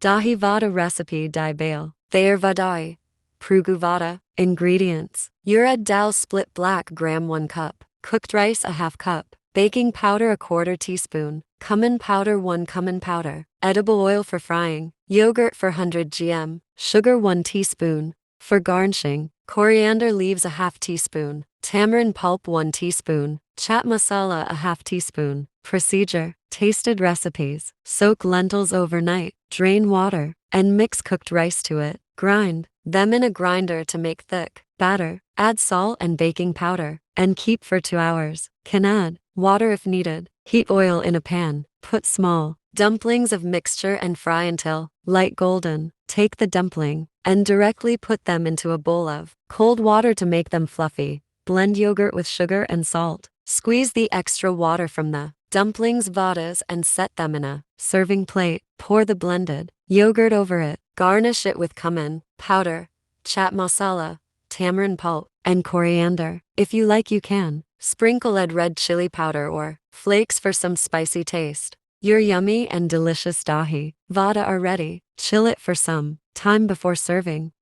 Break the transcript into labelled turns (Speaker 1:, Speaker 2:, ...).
Speaker 1: Dahi vada recipe di bale. Thayer vadai. Prugu vada. Ingredients. Urad dal split black gram 1 cup. Cooked rice a half cup. Baking powder a quarter teaspoon. Cumin powder 1 cumin powder. Edible oil for frying. Yogurt for 100 gm. Sugar 1 teaspoon. For garnishing, coriander leaves a half teaspoon. Tamarind pulp 1 teaspoon. Chaat masala a half teaspoon. Procedure. Tasted recipes. Soak lentils overnight. Drain water. And mix cooked rice to it. Grind them in a grinder to make thick batter. Add salt and baking powder. And keep for 2 hours. Can add water if needed. Heat oil in a pan. Put small dumplings of mixture and fry until light golden. Take the dumpling and directly put them into a bowl of cold water to make them fluffy. Blend yogurt with sugar and salt. Squeeze the extra water from the dumplings vadas and set them in a serving plate. Pour the blended yogurt over it. Garnish it with cumin powder, chaat masala, tamarind pulp, and coriander. If you like, you can sprinkle add red chili powder or flakes for some spicy taste. Your yummy and delicious dahi vada are ready. Chill it for some time before serving.